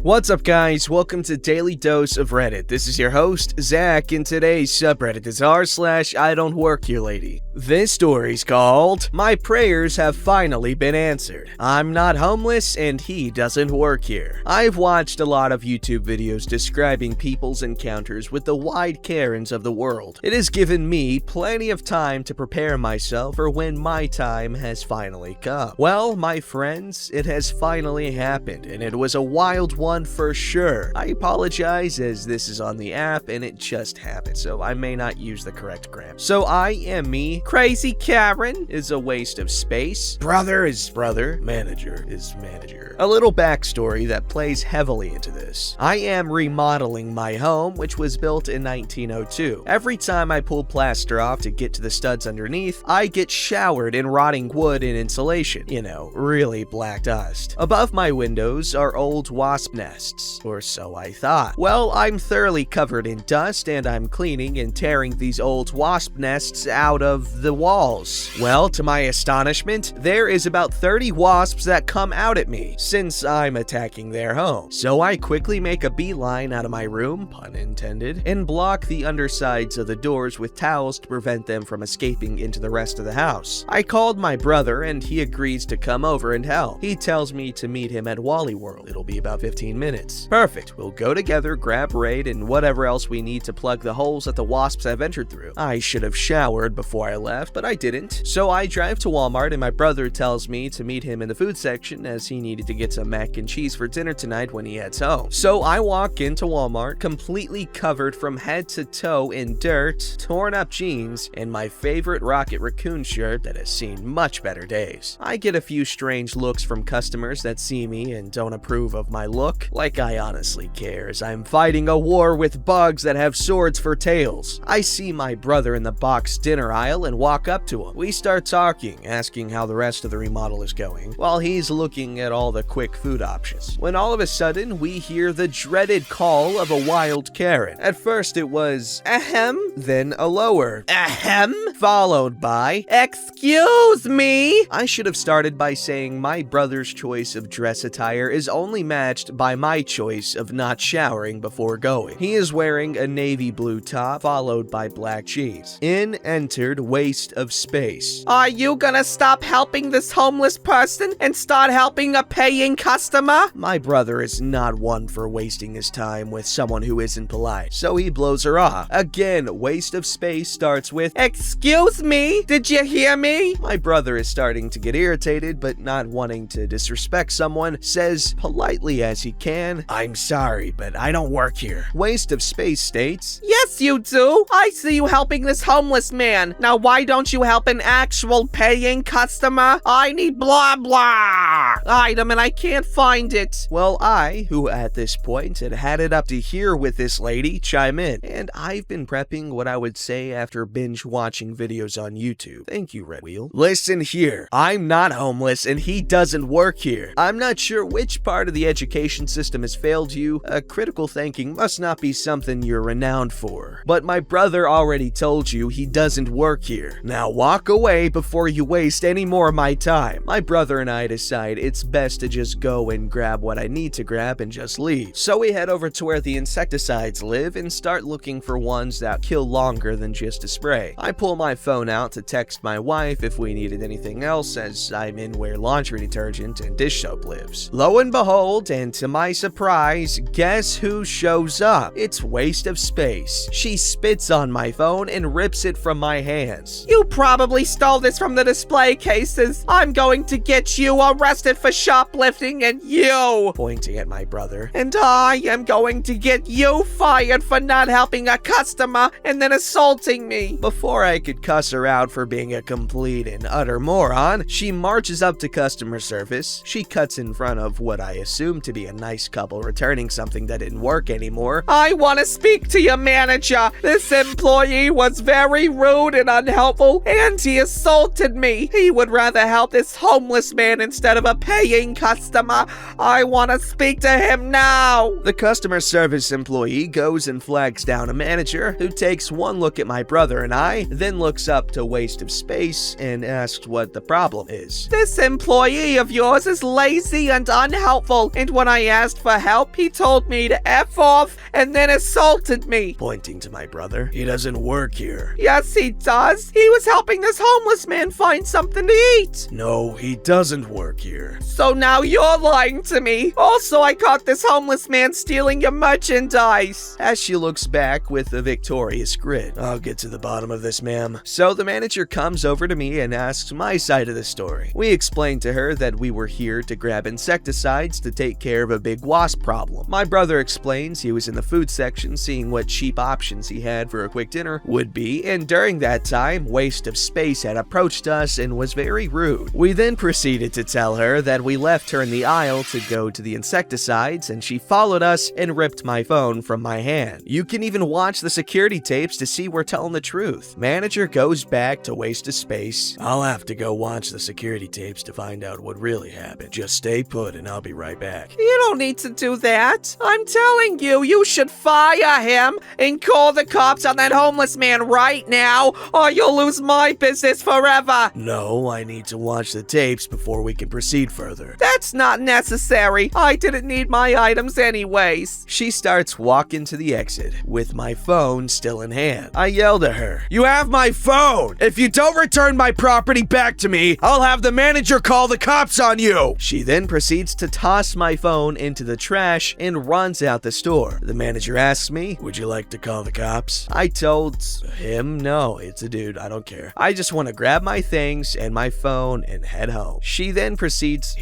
What's up, guys? Welcome to Daily Dose of Reddit. This is your host, Zach, and today's subreddit is r/IDontWorkHereLady. This story's called, My Prayers Have Finally Been Answered. I'm not homeless, and he doesn't work here. I've watched a lot of YouTube videos describing people's encounters with the wide Karens of the world. It has given me plenty of time to prepare myself for when my time has finally come. Well, my friends, it has finally happened, and it was a wild one for sure. I apologize as this is on the app and it just happened, so I may not use the correct grammar. So I am me, Crazy Karen is a waste of space, brother is brother, manager is manager. A little backstory that plays heavily into this. I am remodeling my home, which was built in 1902. Every time I pull plaster off to get to the studs underneath, I get showered in rotting wood and insulation. You know, really black dust. Above my windows are old wasp nests, or so I thought. Well, I'm thoroughly covered in dust and I'm cleaning and tearing these old wasp nests out of the walls. Well, to my astonishment, there is about 30 wasps that come out at me since I'm attacking their home. So I quickly make a beeline out of my room, pun intended, and block the undersides of the doors with towels to prevent them from escaping into the rest of the house. I called my brother and he agrees to come over and help. He tells me to meet him at Wally World. It'll be about 15 minutes. Perfect. We'll go together, grab Raid, and whatever else we need to plug the holes that the wasps have entered through. I should have showered before I left, but I didn't. So I drive to Walmart and my brother tells me to meet him in the food section as he needed to get some mac and cheese for dinner tonight when he heads home. So I walk into Walmart completely covered from head to toe in dirt, torn up jeans, and my favorite Rocket Raccoon shirt that has seen much better days. I get a few strange looks from customers that see me and don't approve of my look. Like I honestly care, as I'm fighting a war with bugs that have swords for tails. I see my brother in the boxed dinner aisle and walk up to him. We start talking, asking how the rest of the remodel is going, while he's looking at all the quick food options. When all of a sudden, we hear the dreaded call of a wild Karen. At first it was, ahem, then a lower, ahem, followed by, excuse me. I should have started by saying my brother's choice of dress attire is only matched by my choice of not showering before going. He is wearing a navy blue top followed by black jeans. In entered Waste of Space. Are you gonna stop helping this homeless person and start helping a paying customer? My brother is not one for wasting his time with someone who isn't polite, so he blows her off. Again, Waste of Space starts with, excuse me, did you hear me? My brother is starting to get irritated, but not wanting to disrespect someone, says politely as he can, I'm sorry, but I don't work here. Waste of Space states, yes you do. I see you helping this homeless man. Now why don't you help an actual paying customer? I need blah blah item and I can't find it. Well, I, who at this point had it up to here with this lady, chime in, and I've been prepping what I would say after binge watching videos on YouTube. Thank you, Red Wheel. Listen here, I'm not homeless and he doesn't work here. I'm not sure which part of the education system has failed you. Critical thinking must not be something you're renowned for. But my brother already told you he doesn't work here. Now walk away before you waste any more of my time. My brother and I decide it's best to just go and grab what I need to grab and just leave. So we head over to where the insecticides live and start looking for ones that kill longer than just a spray. I pull my phone out to text my wife if we needed anything else, as I'm in where laundry detergent and dish soap lives. Lo and behold, and to my surprise, guess who shows up? It's Waste of Space. She spits on my phone and rips it from my hands. You probably stole this from the display cases. I'm going to get you arrested for shoplifting and you, pointing at my brother, and I am going to get you fired for not helping a customer and then assaulting me. Before I could cuss her out for being a complete and utter moron, she marches up to customer service. She cuts in front of what I assume to be a nice couple returning something that didn't work anymore. I want to speak to your manager. This employee was very rude and unhelpful, and he assaulted me. He would rather help this homeless man instead of a paying customer. I want to speak to him now. The customer service employee goes and flags down a manager who takes one look at my brother and I, then looks up to Waste of Space and asks what the problem is. This employee of yours is lazy and unhelpful, and when I asked for help, he told me to F off and then assaulted me. Pointing to my brother. He doesn't work here. Yes, he does. He was helping this homeless man find something to eat. No, he doesn't work here. So now you're lying to me. Also, I caught this homeless man stealing your merchandise. As she looks back with a victorious grin. I'll get to the bottom of this, ma'am. So the manager comes over to me and asks my side of the story. We explained to her that we were here to grab insecticides to take care of a big wasp problem. My brother explains he was in the food section seeing what cheap options he had for a quick dinner would be, and during that time, Waste of Space had approached us and was very rude. We then proceeded to tell her that we left her in the aisle to go to the insecticides, and she followed us and ripped my phone from my hand. You can even watch the security tapes to see we're telling the truth. Manager goes back to Waste of Space. I'll have to go watch the security tapes to find out what really happened. Just stay put and I'll be right back. You don't need to do that. I'm telling you, you should fire him and call the cops on that homeless man right now, or you'll lose my business forever. No, I need to watch the tapes before we can proceed further. That's not necessary. I didn't need my items anyways. She starts walking to the exit with my phone still in hand. I yelled at her, "You have my phone! If you don't return my property back to me, I'll have the manager call the cops on you!" She then proceeds to toss my phone into the trash and runs out the store. The manager asks me, "Would you like to call the cops?" I told him, "No, it's a dude, I don't care. I just want to grab my things and my phone and head home." She then proceeds,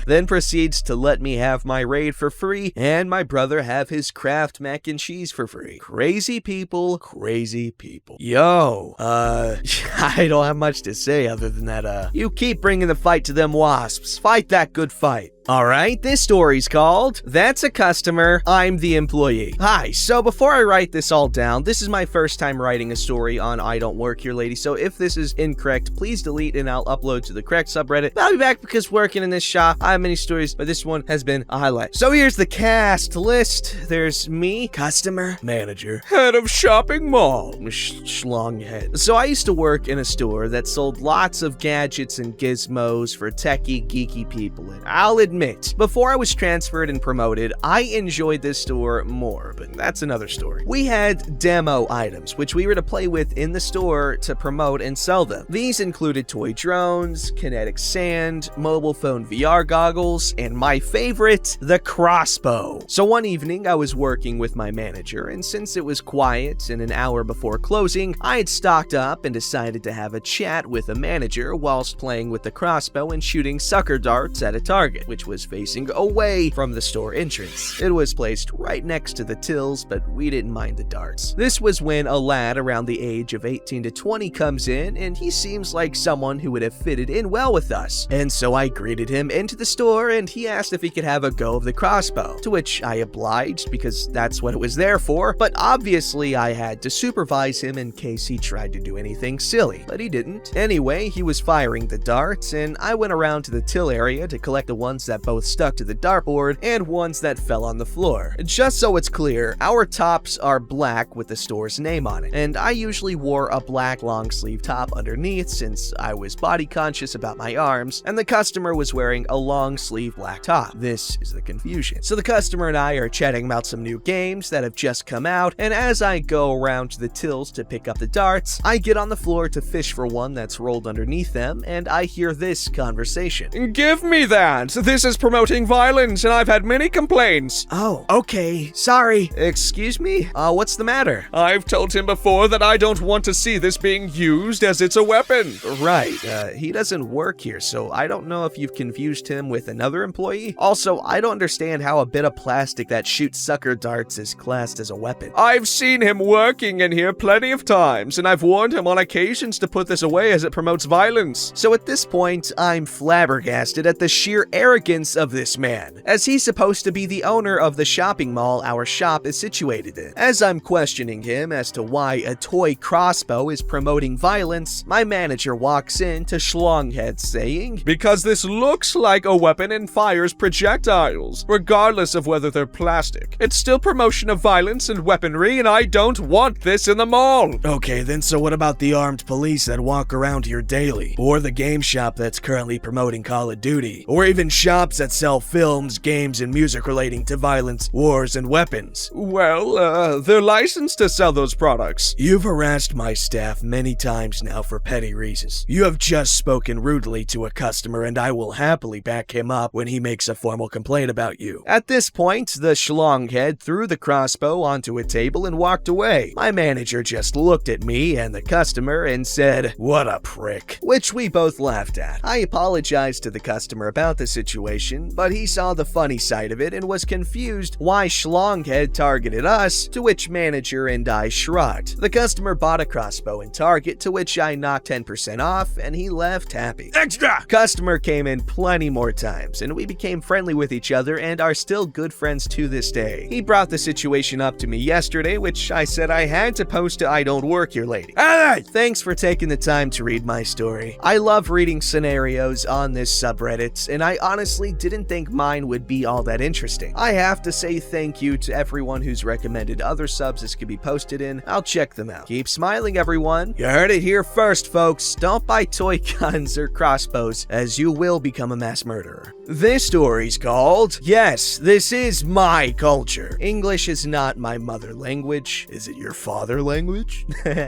then proceeds to let me have my raid for free and my brother have his Kraft mac and cheese for free. Crazy people, crazy people. Yo, I don't have much to say other than that, you keep bringing the fight to them wasps. Fight that good fight. Alright, this story's called That's a Customer, I'm the Employee. Hi, so before I write this all down, this is my first time writing a story on I Don't Work Here Lady, so if this is incorrect, please delete and I'll upload to the correct subreddit. I'll be back because working in this shop, I have many stories, but this one has been a highlight. So here's the cast list. There's me, customer, manager, head of shopping mall, schlong head. So I used to work in a store that sold lots of gadgets and gizmos for techie, geeky people, and I'll admit, before I was transferred and promoted, I enjoyed this store more, but that's another story. We had demo items, which we were to play with in the store to promote and sell them. These included toy drones, kinetic sand, mobile phone VR goggles, and my favorite, the crossbow. So one evening, I was working with my manager, and since it was quiet and an hour before closing, I had stocked up and decided to have a chat with a manager whilst playing with the crossbow and shooting sucker darts at a target, which was facing away from the store entrance. It was placed right next to the tills, but we didn't mind the darts. This was when a lad around the age of 18 to 20 comes in, and he seems like someone who would have fitted in well with us. And so I greeted him into the store, and he asked if he could have a go of the crossbow, to which I obliged because that's what it was there for, but obviously I had to supervise him in case he tried to do anything silly, but he didn't. Anyway, he was firing the darts, and I went around to the till area to collect the ones that both stuck to the dartboard and ones that fell on the floor. Just so it's clear, our tops are black with the store's name on it, and I usually wore a black long sleeve top underneath since I was body conscious about my arms, and the customer was wearing a long sleeve black top. This is the confusion. So the customer and I are chatting about some new games that have just come out, and as I go around to the tills to pick up the darts, I get on the floor to fish for one that's rolled underneath them, and I hear this conversation. "Give me that! This is promoting violence, and I've had many complaints." "Oh, okay, sorry." "Excuse me? What's the matter?" "I've told him before that I don't want to see this being used as it's a weapon." "Right, he doesn't work here, so I don't know if you've confused him with another employee. Also, I don't understand how a bit of plastic that shoots sucker darts is classed as a weapon." "I've seen him working in here plenty of times, and I've warned him on occasions to put this away as it promotes violence." So at this point, I'm flabbergasted at the sheer arrogance of this man, as he's supposed to be the owner of the shopping mall our shop is situated in. As I'm questioning him as to why a toy crossbow is promoting violence, my manager walks in to Schlonghead saying, "Because this looks like a weapon and fires projectiles, regardless of whether they're plastic. It's still promotion of violence and weaponry, and I don't want this in the mall." "Okay, then so what about the armed police that walk around here daily? Or the game shop that's currently promoting Call of Duty? Or even shop shops that sell films, games, and music relating to violence, wars, and weapons. Well, they're licensed to sell those products. You've harassed my staff many times now for petty reasons. You have just spoken rudely to a customer, and I will happily back him up when he makes a formal complaint about you. At this point, the schlonghead threw the crossbow onto a table and walked away. My manager just looked at me and the customer and said, "What a prick," which we both laughed at. I apologized to the customer about the situation, but he saw the funny side of it and was confused why schlonghead targeted us, to which manager and I shrugged. The customer bought a crossbow in Target, to which I knocked 10% off, and he left happy. Extra! Customer came in plenty more times, and we became friendly with each other and are still good friends to this day. He brought the situation up to me yesterday, which I said I had to post to IDontWorkHereLady. Alright! Thanks for taking the time to read my story. I love reading scenarios on this subreddit, and I honestly didn't think mine would be all that interesting. I have to say thank you to everyone who's recommended other subs this could be posted in. I'll check them out. Keep smiling, everyone. You heard it here first, folks. Don't buy toy guns or crossbows, as you will become a mass murderer. This story's called, Yes, This Is My Culture. English is not my mother language. Is it your father language?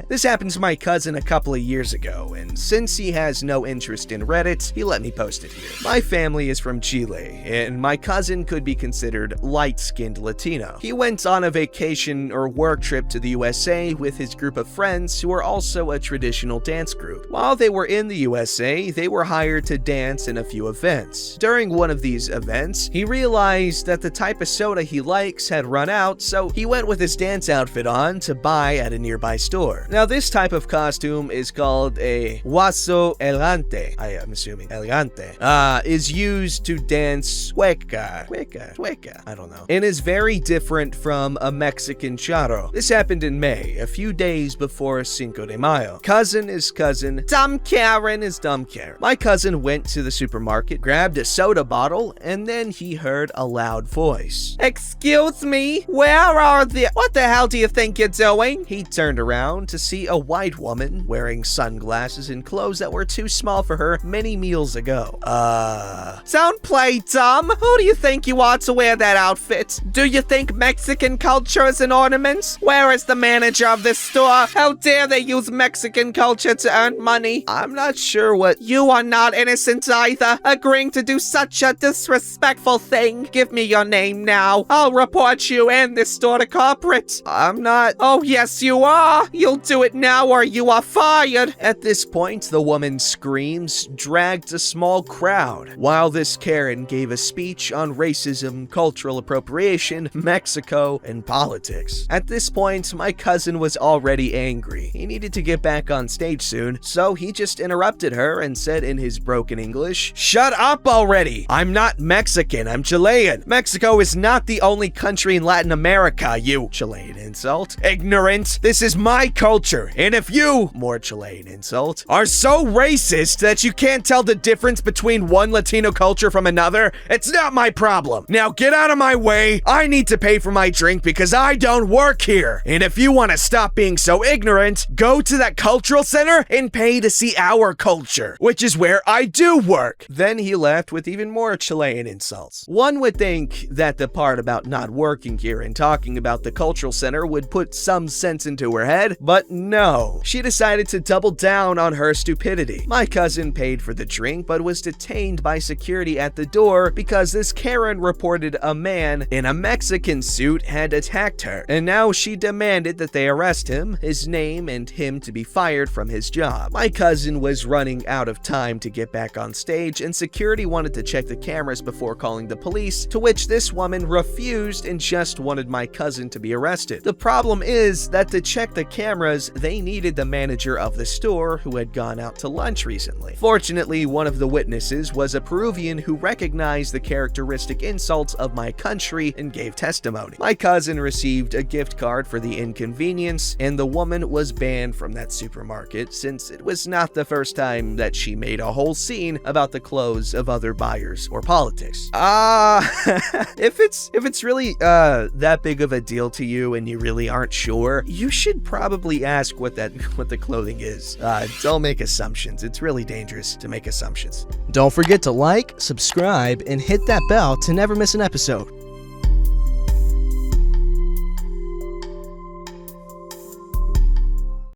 This happened to my cousin a couple of years ago, and since he has no interest in Reddit, he let me post it here. My family is from Chile, and my cousin could be considered light-skinned Latino. He went on a vacation or work trip to the USA with his group of friends who are also a traditional dance group. While they were in the USA, they were hired to dance in a few events. During one of these events, he realized that the type of soda he likes had run out, so he went with his dance outfit on to buy at a nearby store. Now, this type of costume is called a guaso elegante. I am assuming elegante. Is used to dance hueca. I don't know. And is very different from a Mexican charro. This happened in May, a few days before Cinco de Mayo. Cousin is cousin. Dumb Karen is dumb Karen. My cousin went to the supermarket, grabbed a soda bottle, and then he heard a loud voice. Excuse me, where are the— what the hell do you think you're doing? He turned around to see a white woman wearing sunglasses and clothes that were too small for her many meals ago. Don't play dumb. Who do you think you are to wear that outfit? Do you think Mexican culture is an ornament? Where is the manager of this store? How dare they use Mexican culture to earn money? I'm not sure what— You are not innocent either, agreeing to do such a disrespectful thing. Give me your name now. I'll report you and this store to corporate. I'm not— Oh, yes, you are. You'll do it now or you are fired. At this point, the woman's screams dragged a small crowd, while this Karen gave a speech on racism, cultural appropriation, Mexico, and politics. At this point, my cousin was already angry. He needed to get back on stage soon, so he just interrupted her and said in his broken English, "Shut up already! I'm not Mexican, I'm Chilean. Mexico is not the only country in Latin America, you—" Chilean insult. "Ignorant! This is my culture, and if you—" more Chilean insult— "are so racist that you can't tell the difference between one Latino culture from another, it's not my problem. Now get out of my way. I need to pay for my drink because I don't work here. And if you want to stop being so ignorant, go to that cultural center and pay to see our culture, which is where I do work." Then he left with even more Chilean insults. One would think that the part about not working here and talking about the cultural center would put some sense into her head, but no. She decided to double down on her stupidity. My cousin paid for the drink but was detained by security at the door because this Karen reported a man in a Mexican suit had attacked her, and now she demanded that they arrest him, his name, and him to be fired from his job. My cousin was running out of time to get back on stage, and security wanted to check the cameras before calling the police, to which this woman refused and just wanted my cousin to be arrested. The problem is that to check the cameras, they needed the manager of the store who had gone out to lunch recently. Fortunately, one of the witnesses was a Peruvian who recognized the characteristic insults of my country and gave testimony. My cousin received a gift card for the inconvenience, and the woman was banned from that supermarket since it was not the first time that she made a whole scene about the clothes of other buyers or politics. If it's really that big of a deal to you and you really aren't sure, you should probably ask what the clothing is. Don't make assumptions. It's really dangerous to make assumptions. Don't forget to like, subscribe, subscribe, and hit that bell to never miss an episode.